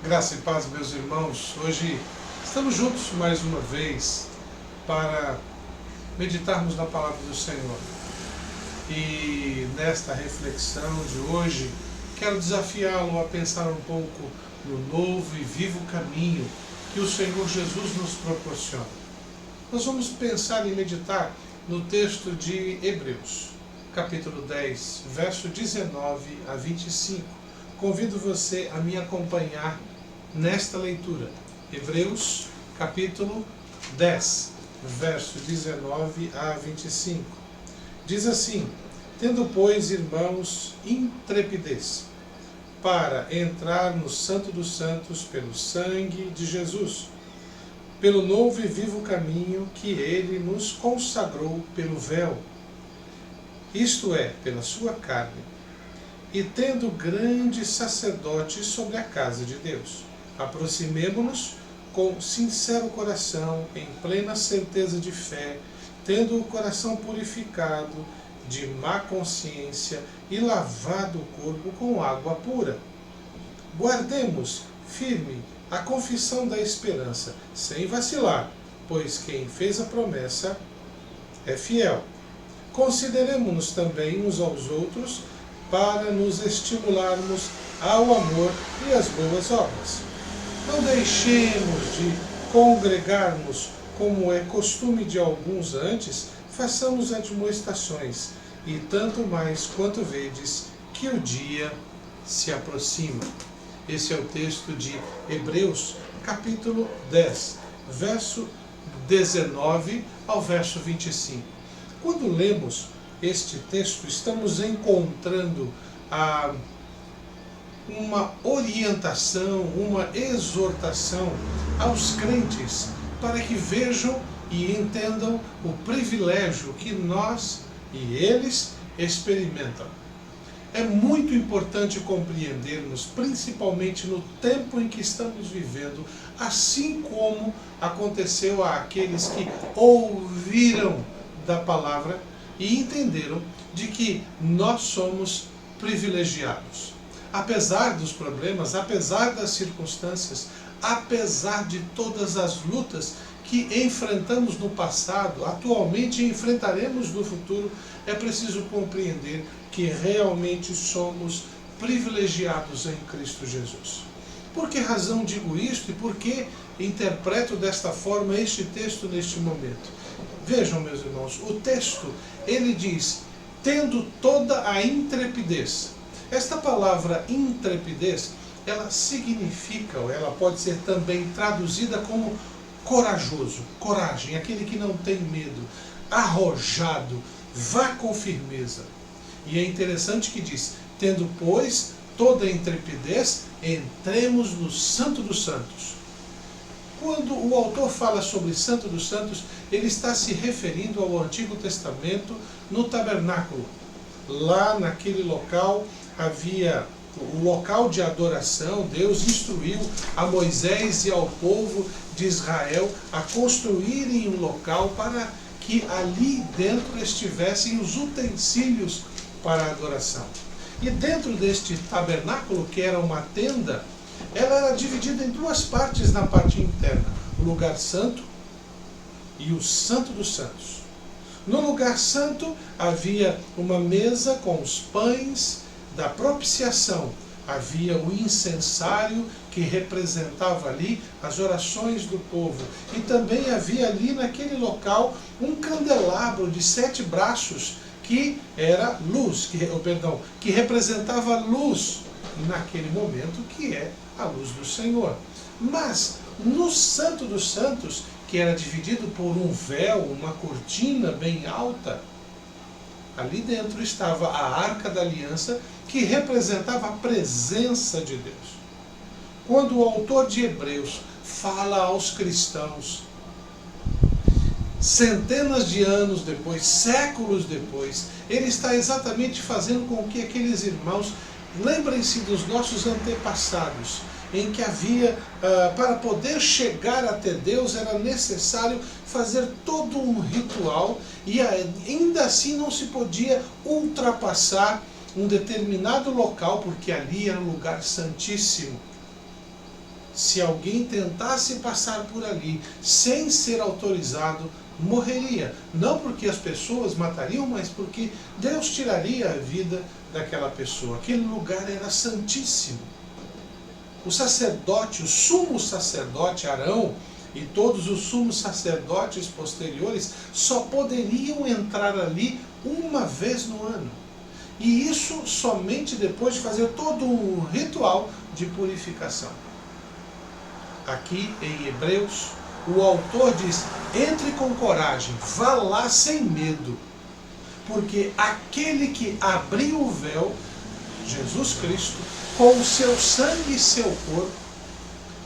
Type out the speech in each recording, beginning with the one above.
Graça e paz, meus irmãos. Hoje estamos juntos mais uma vez para meditarmos na palavra do Senhor. E nesta reflexão de hoje, quero desafiá-lo a pensar um pouco no novo e vivo caminho que o Senhor Jesus nos proporciona. Nós vamos pensar e meditar no texto de Hebreus, capítulo 10, verso 19 a 25. Convido você a me acompanhar nesta leitura. Hebreus, capítulo 10, verso 19 a 25. Diz assim: tendo, pois, irmãos, intrepidez para entrar no Santo dos Santos pelo sangue de Jesus, pelo novo e vivo caminho que ele nos consagrou pelo véu, isto é, pela sua carne, e tendo grande sacerdote sobre a casa de Deus, aproximemo-nos com sincero coração, em plena certeza de fé, tendo o coração purificado de má consciência e lavado o corpo com água pura. Guardemos firme a confissão da esperança, sem vacilar, pois quem fez a promessa é fiel. Consideremo-nos também uns aos outros para nos estimularmos ao amor e às boas obras. Não deixemos de congregar-nos, como é costume de alguns antes, façamos admoestações, e tanto mais quanto vedes que o dia se aproxima. Esse é o texto de Hebreus, capítulo 10, verso 19 ao verso 25. Quando lemos este texto, estamos encontrando uma orientação, uma exortação aos crentes para que vejam e entendam o privilégio que nós e eles experimentam. É muito importante compreendermos, principalmente no tempo em que estamos vivendo, assim como aconteceu àqueles que ouviram da palavra e entenderam de que nós somos privilegiados. Apesar dos problemas, apesar das circunstâncias, apesar de todas as lutas que enfrentamos no passado, atualmente enfrentaremos no futuro, é preciso compreender que realmente somos privilegiados em Cristo Jesus. Por que razão digo isto e por que interpreto desta forma este texto neste momento? Vejam, meus irmãos, o texto, ele diz, tendo toda a intrepidez. Esta palavra intrepidez, ela significa, ou ela pode ser também traduzida como corajoso, coragem, aquele que não tem medo, arrojado, vá com firmeza. E é interessante que diz, tendo, pois, toda a intrepidez, entremos no Santo dos Santos. Quando o autor fala sobre Santo dos Santos, ele está se referindo ao Antigo Testamento no tabernáculo. Lá naquele local havia o local de adoração. Deus instruiu a Moisés e ao povo de Israel a construírem um local para que ali dentro estivessem os utensílios para a adoração. E dentro deste tabernáculo, que era uma tenda, ela era dividida em duas partes na parte interna, o lugar santo e o Santo dos Santos. No lugar santo havia uma mesa com os pães da propiciação, havia o incensário que representava ali as orações do povo, e também havia ali naquele local um candelabro de 7 braços que era luz, que representava a luz naquele momento, que é a luz do Senhor. Mas no Santo dos Santos, que era dividido por um véu, uma cortina bem alta, ali dentro estava a Arca da Aliança, que representava a presença de Deus. Quando o autor de Hebreus fala aos cristãos, centenas de anos depois, séculos depois, ele está exatamente fazendo com que aqueles irmãos lembrem-se dos nossos antepassados, em que havia, para poder chegar até Deus, era necessário fazer todo um ritual, e ainda assim não se podia ultrapassar um determinado local, porque ali era um lugar santíssimo. se alguém tentasse passar por ali sem ser autorizado, morreria. Não porque as pessoas matariam, mas porque Deus tiraria a vida daquela pessoa. Aquele lugar era santíssimo. O sacerdote, o sumo sacerdote Arão e todos os sumos sacerdotes posteriores só poderiam entrar ali uma vez no ano. E isso somente depois de fazer todo um ritual de purificação. Aqui em Hebreus, o autor diz: entre com coragem, vá lá sem medo, porque aquele que abriu o véu, Jesus Cristo, com o seu sangue e seu corpo,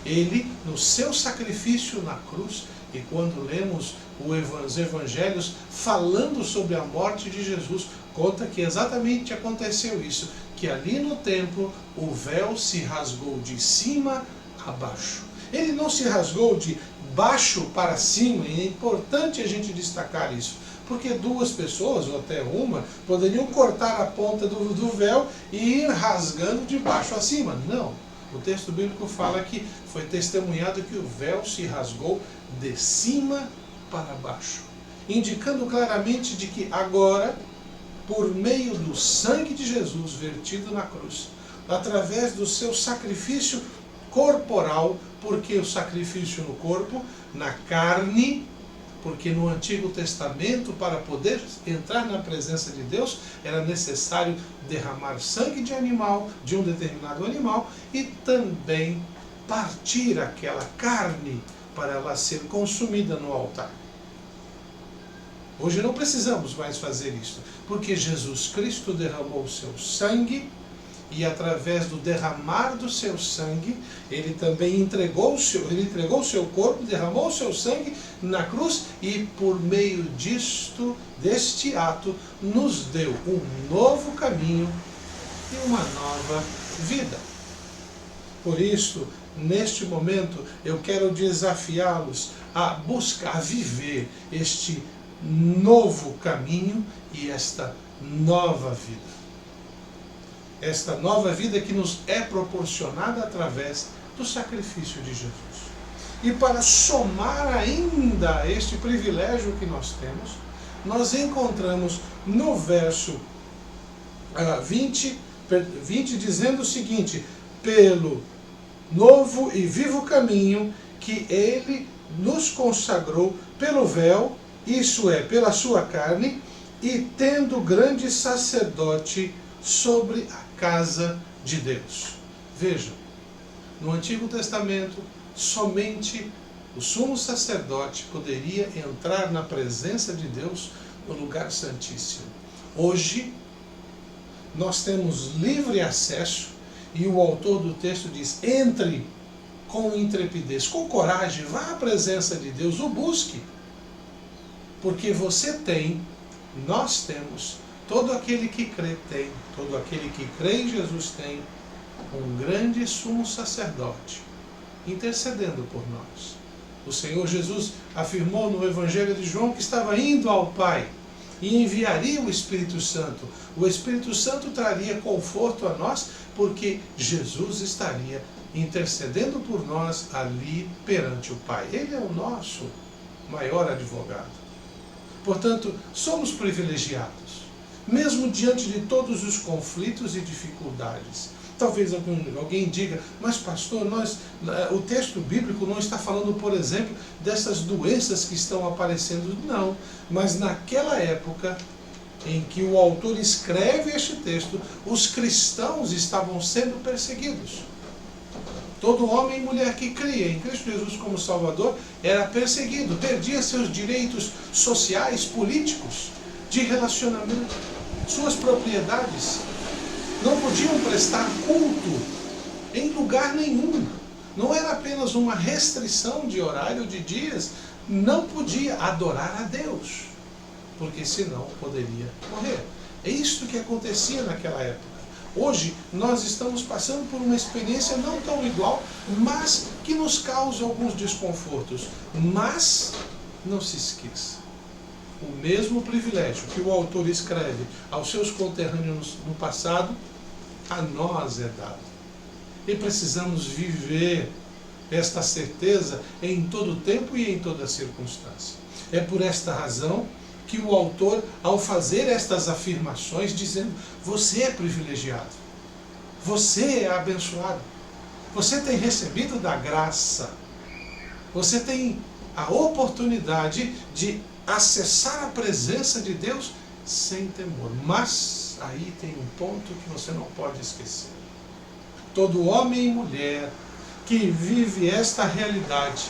ele, no seu sacrifício na cruz, e quando lemos os evangelhos falando sobre a morte de Jesus, conta que exatamente aconteceu isso, que ali no templo o véu se rasgou de cima a baixo. Ele não se rasgou de baixo para cima, e é importante a gente destacar isso, porque duas pessoas, ou até uma, poderiam cortar a ponta do véu e ir rasgando de baixo a cima. Não. O texto bíblico fala que foi testemunhado que o véu se rasgou de cima para baixo, indicando claramente de que agora, por meio do sangue de Jesus vertido na cruz, através do seu sacrifício corporal, porque o sacrifício no corpo, na carne, porque no Antigo Testamento, para poder entrar na presença de Deus, era necessário derramar sangue de animal, de um determinado animal, e também partir aquela carne para ela ser consumida no altar. Hoje não precisamos mais fazer isso, porque Jesus Cristo derramou o seu sangue, e através do derramar do seu sangue, ele também entregou o seu corpo, derramou o seu sangue na cruz, e por meio deste ato, nos deu um novo caminho e uma nova vida. Por isso, neste momento, eu quero desafiá-los a buscar, a viver este novo caminho e esta nova vida. Esta nova vida que nos é proporcionada através do sacrifício de Jesus. E para somar ainda este privilégio que nós temos, nós encontramos no verso 20 dizendo o seguinte: pelo novo e vivo caminho que ele nos consagrou pelo véu, isso é, pela sua carne, e tendo grande sacerdote sobre a casa de Deus. Vejam, no Antigo Testamento, somente o sumo sacerdote poderia entrar na presença de Deus no lugar santíssimo. Hoje, nós temos livre acesso, e o autor do texto diz: entre com intrepidez, com coragem, vá à presença de Deus, o busque, porque você tem, nós temos, todo aquele que crê tem, todo aquele que crê em Jesus tem um grande sumo sacerdote intercedendo por nós. O Senhor Jesus afirmou no Evangelho de João que estava indo ao Pai e enviaria o Espírito Santo. O Espírito Santo traria conforto a nós, porque Jesus estaria intercedendo por nós ali perante o Pai. Ele é o nosso maior advogado. Portanto, somos privilegiados, mesmo diante de todos os conflitos e dificuldades. Talvez alguém diga: mas pastor, o texto bíblico não está falando, por exemplo, dessas doenças que estão aparecendo. Não, mas naquela época em que o autor escreve este texto, os cristãos estavam sendo perseguidos. Todo homem e mulher que cria em Cristo Jesus como Salvador era perseguido, perdia seus direitos sociais, políticos, de relacionamento, suas propriedades. Não podiam prestar culto em lugar nenhum. Não era apenas uma restrição de horário, de dias. Não podia adorar a Deus, porque senão poderia morrer. É isso que acontecia naquela época. Hoje nós estamos passando por uma experiência não tão igual, mas que nos causa alguns desconfortos. Mas não se esqueça, o mesmo privilégio que o autor escreve aos seus conterrâneos no passado, a nós é dado. E precisamos viver esta certeza em todo tempo e em toda circunstância. É por esta razão que o autor, ao fazer estas afirmações, dizendo: você é privilegiado, você é abençoado, você tem recebido da graça, você tem a oportunidade de acessar a presença de Deus sem temor. Mas aí tem um ponto que você não pode esquecer. Todo homem e mulher que vive esta realidade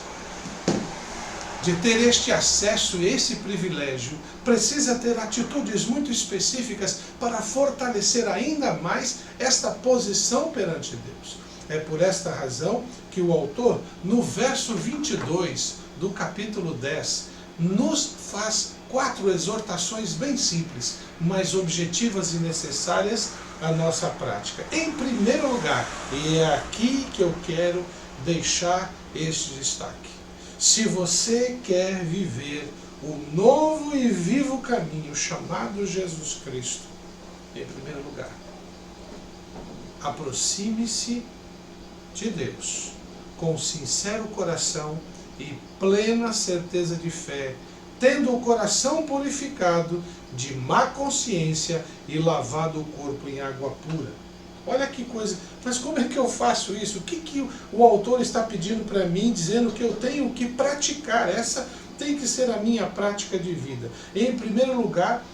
de ter este acesso, esse privilégio, precisa ter atitudes muito específicas para fortalecer ainda mais esta posição perante Deus. É por esta razão que o autor, no verso 22 do capítulo 10, nos faz 4 exortações bem simples, mas objetivas e necessárias à nossa prática. Em primeiro lugar, e é aqui que eu quero deixar este destaque: se você quer viver o novo e vivo caminho chamado Jesus Cristo, em primeiro lugar, aproxime-se de Deus com sincero coração e plena certeza de fé, tendo o coração purificado de má consciência e lavado o corpo em água pura. Olha que coisa, mas como é que eu faço isso? O que o autor está pedindo para mim, dizendo que eu tenho que praticar? Essa tem que ser a minha prática de vida. Em primeiro lugar,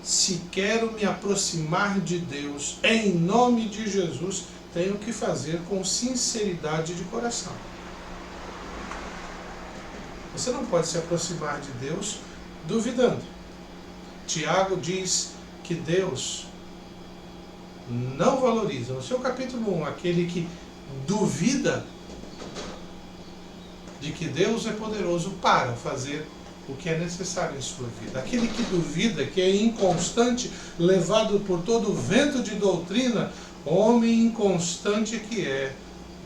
se quero me aproximar de Deus, em nome de Jesus, tenho que fazer com sinceridade de coração. Você não pode se aproximar de Deus duvidando. Tiago diz que Deus não valoriza, no seu capítulo 1, aquele que duvida de que Deus é poderoso para fazer o que é necessário em sua vida. Aquele que duvida, que é inconstante, levado por todo o vento de doutrina, homem inconstante que é,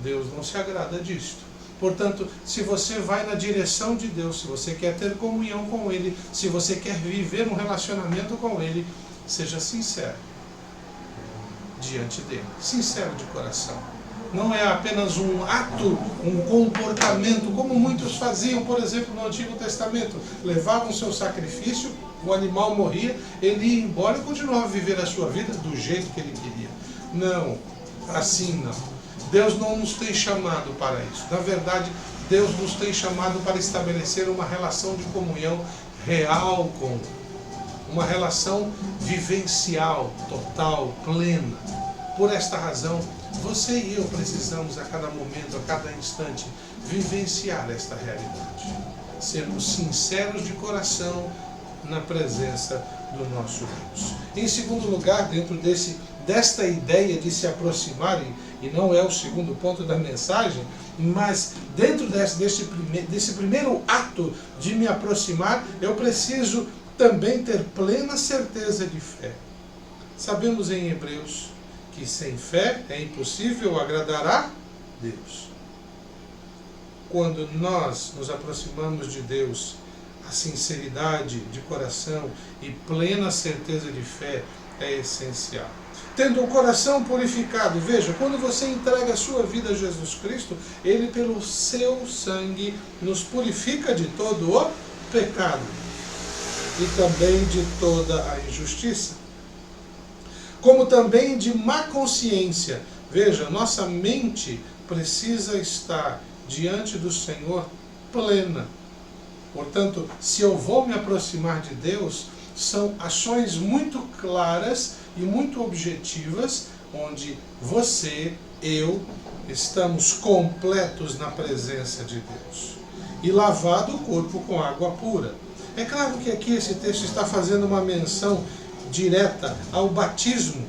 Deus não se agrada disto. Portanto, se você vai na direção de Deus, se você quer ter comunhão com Ele, se você quer viver um relacionamento com Ele, seja sincero diante dele, sincero de coração. Não é apenas um ato, um comportamento, como muitos faziam, por exemplo, no Antigo Testamento. Levavam seu sacrifício, o animal morria, ele ia embora e continuava a viver a sua vida do jeito que ele queria. Não, assim não. Deus não nos tem chamado para isso. Na verdade, Deus nos tem chamado para estabelecer uma relação de comunhão real com Ele. Uma relação vivencial, total, plena. Por esta razão, você e eu precisamos a cada momento, a cada instante, vivenciar esta realidade. Sermos sinceros de coração na presença do nosso Deus. Em segundo lugar, dentro desta ideia de se aproximarem, e não é o segundo ponto da mensagem, mas dentro desse primeiro ato de me aproximar, eu preciso também ter plena certeza de fé. Sabemos em Hebreus que sem fé é impossível agradar a Deus. Quando nós nos aproximamos de Deus, a sinceridade de coração e plena certeza de fé é essencial. Tendo o coração purificado, veja, quando você entrega a sua vida a Jesus Cristo, Ele pelo seu sangue nos purifica de todo o pecado e também de toda a injustiça. Como também de má consciência. Veja, nossa mente precisa estar diante do Senhor plena. Portanto, se eu vou me aproximar de Deus, são ações muito claras e muito objetivas, onde você, eu, estamos completos na presença de Deus. E lavado o corpo com água pura. É claro que aqui esse texto está fazendo uma menção direta ao batismo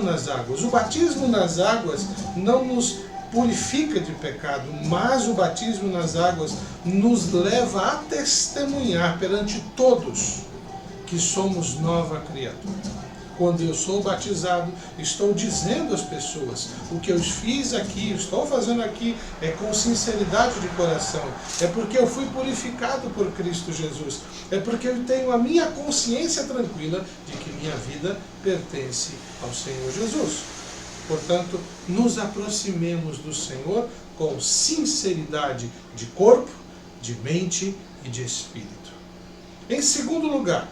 nas águas. O batismo nas águas não nos purifica de pecado, mas o batismo nas águas nos leva a testemunhar perante todos que somos nova criatura. Quando eu sou batizado, estou dizendo às pessoas, o que eu fiz aqui, estou fazendo aqui, é com sinceridade de coração. É porque eu fui purificado por Cristo Jesus. É porque eu tenho a minha consciência tranquila de que minha vida pertence ao Senhor Jesus. Portanto, nos aproximemos do Senhor com sinceridade de corpo, de mente e de espírito. Em segundo lugar,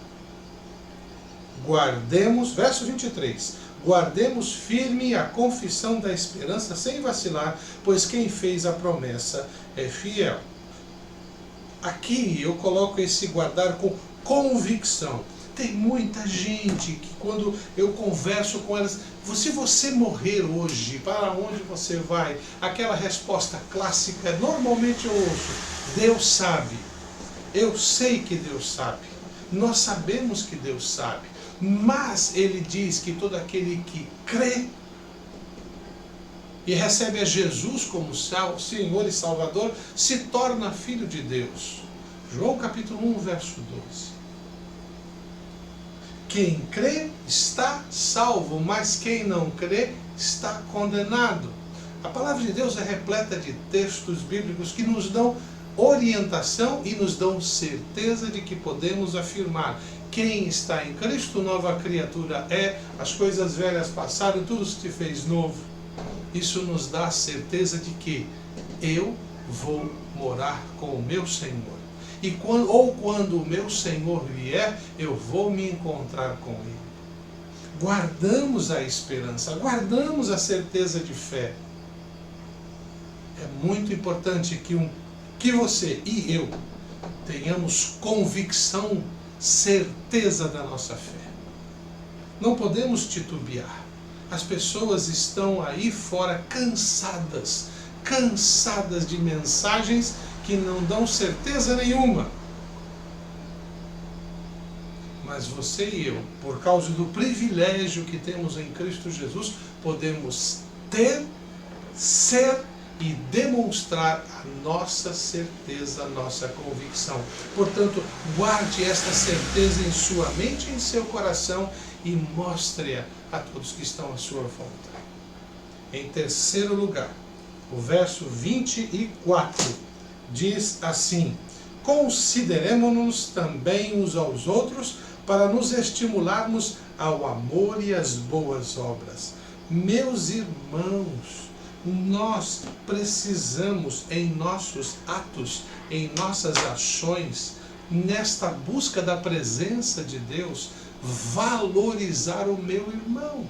guardemos, verso 23, guardemos firme a confissão da esperança sem vacilar, pois quem fez a promessa é fiel. Aqui eu coloco esse guardar com convicção. Tem muita gente que quando eu converso com elas, se você morrer hoje, para onde você vai? Aquela resposta clássica, normalmente eu ouço, Deus sabe. Eu sei que Deus sabe. Nós sabemos que Deus sabe. Mas Ele diz que todo aquele que crê e recebe a Jesus como Senhor e Salvador, se torna filho de Deus. João capítulo 1, verso 12. Quem crê está salvo, mas quem não crê está condenado. A palavra de Deus é repleta de textos bíblicos que nos dão orientação e nos dão certeza de que podemos afirmar: quem está em Cristo, nova criatura é, as coisas velhas passaram, tudo se fez novo. Isso nos dá a certeza de que eu vou morar com o meu Senhor. E quando o meu Senhor vier, eu vou me encontrar com Ele. Guardamos a esperança, guardamos a certeza de fé. É muito importante que você e eu tenhamos convicção, certeza da nossa fé. Não podemos titubear. As pessoas estão aí fora cansadas de mensagens que não dão certeza nenhuma. Mas você e eu, por causa do privilégio que temos em Cristo Jesus, podemos ter, ser e demonstrar a nossa certeza, a nossa convicção. Portanto, guarde esta certeza em sua mente e em seu coração e mostre-a a todos que estão à sua volta. Em terceiro lugar, o verso 24 diz assim: consideremo-nos também uns aos outros para nos estimularmos ao amor e às boas obras. Meus irmãos, nós precisamos em nossos atos, em nossas ações, nesta busca da presença de Deus, valorizar o meu irmão.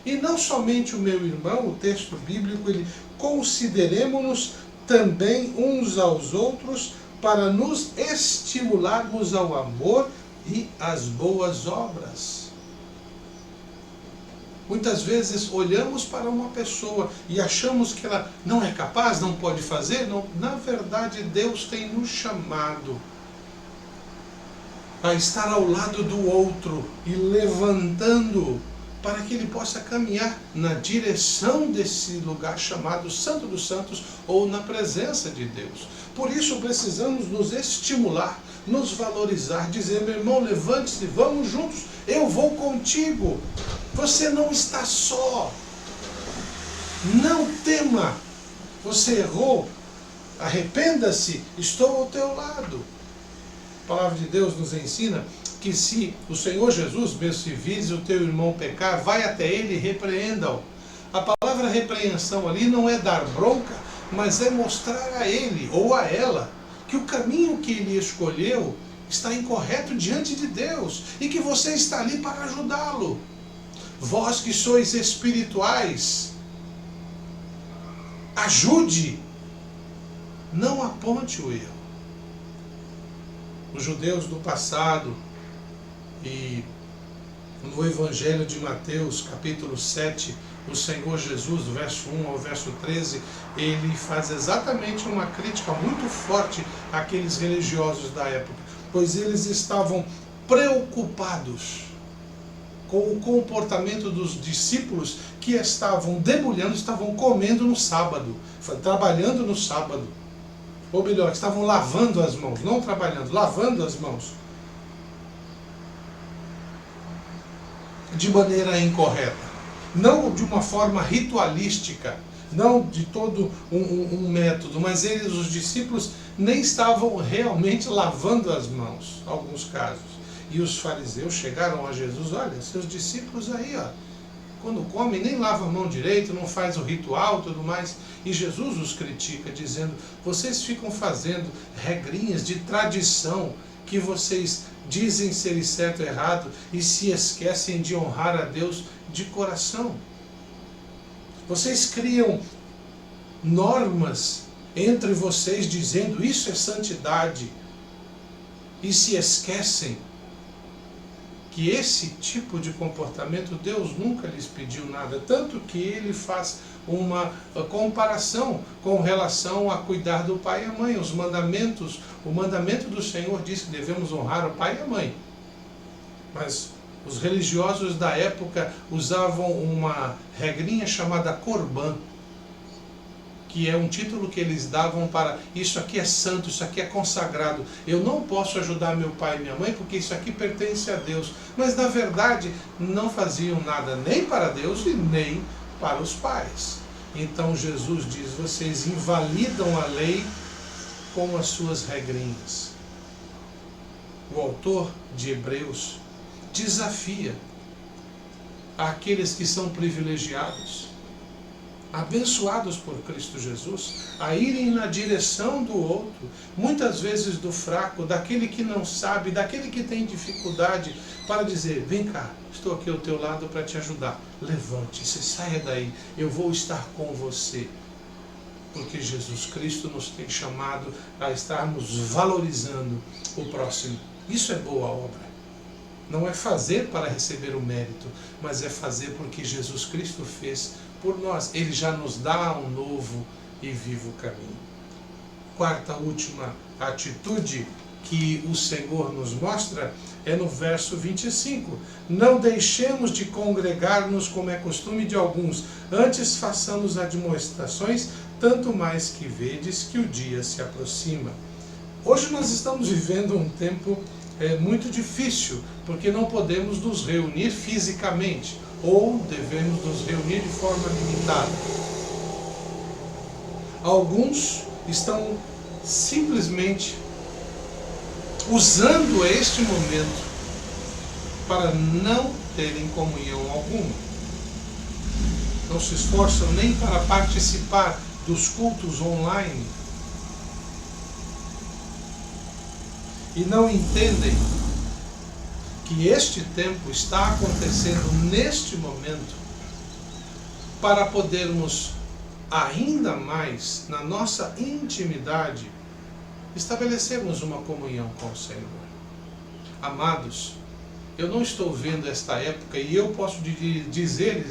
E não somente o meu irmão, o texto bíblico, ele consideremo-nos também uns aos outros para nos estimularmos ao amor e às boas obras. Muitas vezes olhamos para uma pessoa e achamos que ela não é capaz, não pode fazer. Não, na verdade, Deus tem nos chamado a estar ao lado do outro e levantando para que ele possa caminhar na direção desse lugar chamado Santo dos Santos ou na presença de Deus. Por isso precisamos nos estimular, nos valorizar, dizer: meu irmão, levante-se, vamos juntos, eu vou contigo. Você não está só. Não tema. Você errou. Arrependa-se. Estou ao teu lado. A palavra de Deus nos ensina que se o Senhor Jesus, mesmo se vires o teu irmão pecar, vai até ele e repreenda-o. A palavra repreensão ali não é dar bronca, mas é mostrar a ele ou a ela que o caminho que ele escolheu está incorreto diante de Deus e que você está ali para ajudá-lo. Vós que sois espirituais, ajude, não aponte o erro. Os judeus do passado, e no Evangelho de Mateus, capítulo 7, o Senhor Jesus, do verso 1 ao verso 13, ele faz exatamente uma crítica muito forte àqueles religiosos da época, pois eles estavam preocupados com o comportamento dos discípulos que estavam debulhando, estavam comendo no sábado, trabalhando no sábado. Ou melhor, estavam lavando as mãos, não trabalhando, lavando as mãos. De maneira incorreta, não de uma forma ritualística, não de todo um método, mas eles, os discípulos, nem estavam realmente lavando as mãos, em alguns casos. E os fariseus chegaram a Jesus: olha, seus discípulos aí, ó, quando come, nem lava a mão direito, não faz o ritual e tudo mais. E Jesus os critica, dizendo, vocês ficam fazendo regrinhas de tradição, que vocês dizem ser certo ou errado, e se esquecem de honrar a Deus de coração. Vocês criam normas entre vocês, dizendo, isso é santidade, e se esquecem que esse tipo de comportamento Deus nunca lhes pediu nada, tanto que ele faz uma comparação com relação a cuidar do pai e a mãe. Os mandamentos, o mandamento do Senhor diz que devemos honrar o pai e a mãe, mas os religiosos da época usavam uma regrinha chamada Corban, que é um título que eles davam para isso aqui é santo, isso aqui é consagrado. Eu não posso ajudar meu pai e minha mãe porque isso aqui pertence a Deus. Mas na verdade não faziam nada nem para Deus e nem para os pais. Então Jesus diz, vocês invalidam a lei com as suas regrinhas. O autor de Hebreus desafia aqueles que são privilegiados, abençoados por Cristo Jesus, a irem na direção do outro, muitas vezes do fraco, daquele que não sabe, daquele que tem dificuldade, para dizer, vem cá, estou aqui ao teu lado para te ajudar, levante-se, saia daí, eu vou estar com você. Porque Jesus Cristo nos tem chamado a estarmos valorizando o próximo. Isso é boa obra. Não é fazer para receber o mérito, mas é fazer porque Jesus Cristo fez por nós. Ele já nos dá um novo e vivo caminho. Quarta, última atitude que o Senhor nos mostra é no verso 25. Não deixemos de congregar-nos como é costume de alguns, antes façamos admoestações, tanto mais que vedes que o dia se aproxima. Hoje nós estamos vivendo um tempo muito difícil, porque não podemos nos reunir fisicamente, ou devemos nos reunir de forma limitada. Alguns estão simplesmente usando este momento para não terem comunhão alguma. Não se esforçam nem para participar dos cultos online. E não entendem que este tempo está acontecendo neste momento para podermos ainda mais, na nossa intimidade, estabelecermos uma comunhão com o Senhor. Amados, eu não estou vendo esta época, e eu posso dizer,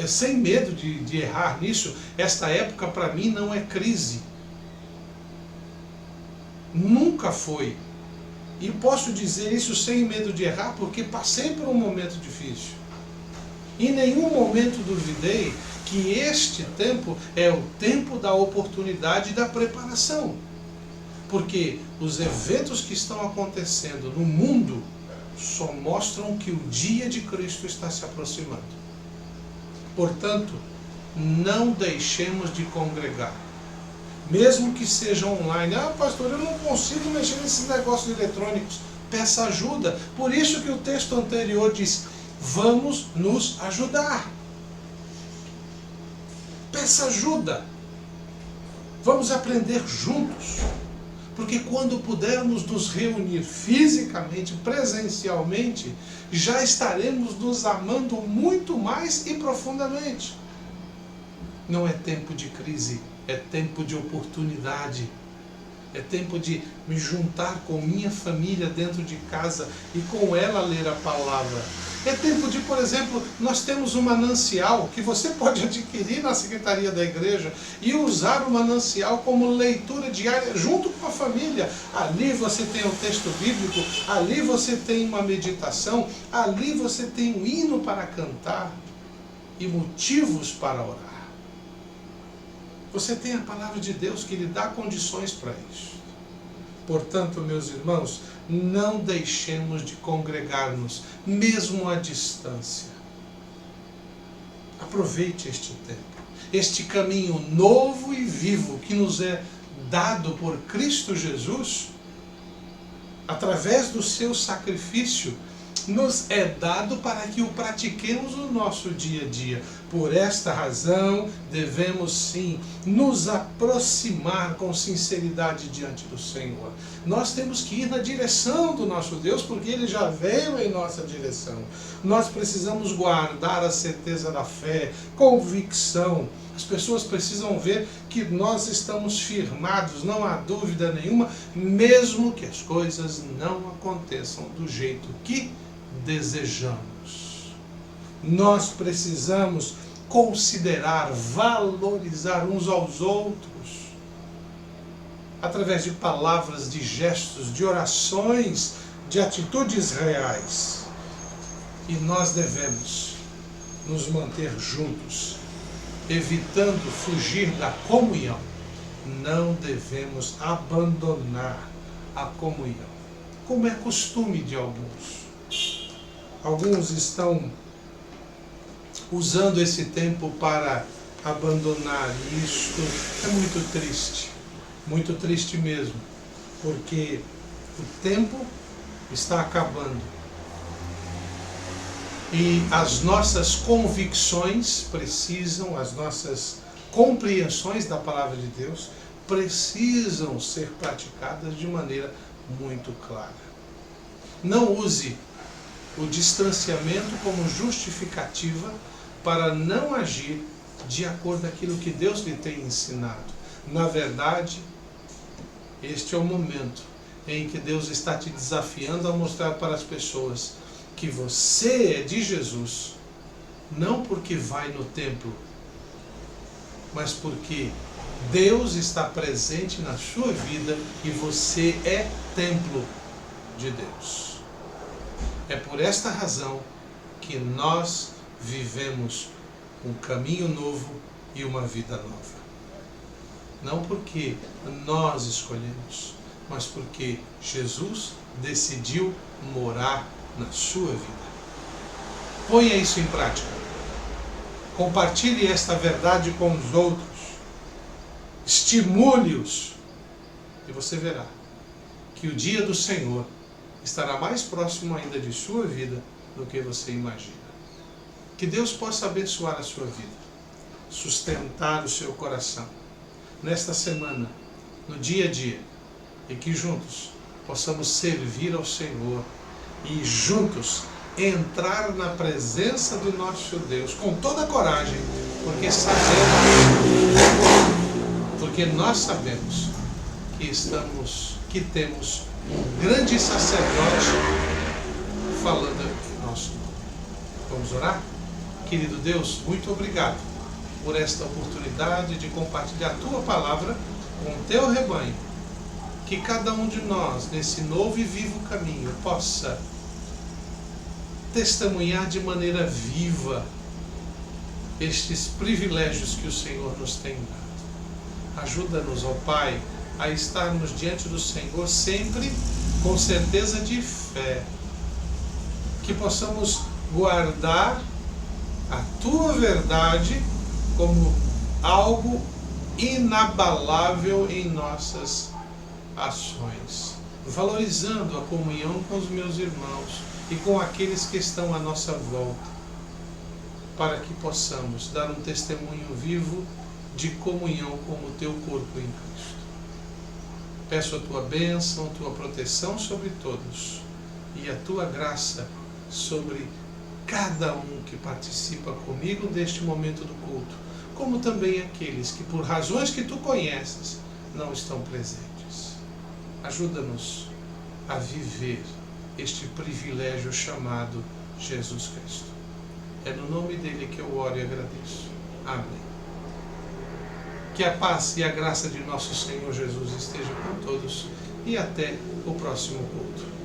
sem medo de errar nisso, esta época para mim não é crise. Nunca foi. E posso dizer isso sem medo de errar, porque passei por um momento difícil. Em nenhum momento duvidei que este tempo é o tempo da oportunidade e da preparação. Porque os eventos que estão acontecendo no mundo só mostram que o dia de Cristo está se aproximando. Portanto, não deixemos de congregar. Mesmo que seja online. Ah, pastor, eu não consigo mexer nesses negócios eletrônicos. Peça ajuda. Por isso que o texto anterior diz, vamos nos ajudar. Peça ajuda. Vamos aprender juntos. Porque quando pudermos nos reunir fisicamente, presencialmente, já estaremos nos amando muito mais e profundamente. Não é tempo de crise, é tempo de oportunidade. É tempo de me juntar com minha família dentro de casa e com ela ler a palavra. É tempo de, por exemplo, nós temos um manancial que você pode adquirir na secretaria da igreja e usar o manancial como leitura diária junto com a família. Ali você tem o texto bíblico, ali você tem uma meditação, ali você tem um hino para cantar e motivos para orar. Você tem a palavra de Deus que lhe dá condições para isso. Portanto, meus irmãos, não deixemos de congregar-nos, mesmo à distância. Aproveite este tempo, este caminho novo e vivo que nos é dado por Cristo Jesus, através do seu sacrifício, nos é dado para que o pratiquemos no nosso dia a dia. Por esta razão, devemos sim nos aproximar com sinceridade diante do Senhor. Nós temos que ir na direção do nosso Deus, porque Ele já veio em nossa direção. Nós precisamos guardar a certeza da fé, convicção. As pessoas precisam ver que nós estamos firmados, não há dúvida nenhuma, mesmo que as coisas não aconteçam do jeito que desejamos. Nós precisamos considerar, valorizar uns aos outros, através de palavras, de gestos, de orações, de atitudes reais. E nós devemos nos manter juntos, evitando fugir da comunhão. Não devemos abandonar a comunhão, como é costume de alguns. Alguns estão usando esse tempo para abandonar isto. É muito triste mesmo, porque o tempo está acabando. E as nossas convicções precisam, as nossas compreensões da palavra de Deus precisam ser praticadas de maneira muito clara. Não use o distanciamento como justificativa para não agir de acordo com aquilo que Deus lhe tem ensinado. Na verdade, este é o momento em que Deus está te desafiando a mostrar para as pessoas que você é de Jesus, não porque vai no templo, mas porque Deus está presente na sua vida e você é templo de Deus. É por esta razão que nós vivemos um caminho novo e uma vida nova. Não porque nós escolhemos, mas porque Jesus decidiu morar na sua vida. Ponha isso em prática. Compartilhe esta verdade com os outros. Estimule-os. E você verá que o dia do Senhor estará mais próximo ainda de sua vida do que você imagina. Que Deus possa abençoar a sua vida, sustentar o seu coração nesta semana, no dia a dia, e que juntos possamos servir ao Senhor e juntos entrar na presença do nosso Deus com toda a coragem, porque nós sabemos que temos um grande sacerdote falando em nosso nome. Vamos orar? Querido Deus, muito obrigado por esta oportunidade de compartilhar a Tua palavra com o Teu rebanho. Que cada um de nós, nesse novo e vivo caminho, possa testemunhar de maneira viva estes privilégios que o Senhor nos tem dado. Ajuda-nos, ó Pai, a estarmos diante do Senhor sempre com certeza de fé. Que possamos guardar a Tua verdade como algo inabalável em nossas ações, valorizando a comunhão com os meus irmãos e com aqueles que estão à nossa volta, para que possamos dar um testemunho vivo de comunhão como o Teu corpo em Cristo. Peço a Tua bênção, a Tua proteção sobre todos e a Tua graça sobre cada um que participa comigo deste momento do culto, como também aqueles que, por razões que Tu conheces, não estão presentes. Ajuda-nos a viver este privilégio chamado Jesus Cristo. É no nome dele que eu oro e agradeço. Amém. Que a paz e a graça de nosso Senhor Jesus esteja com todos e até o próximo culto.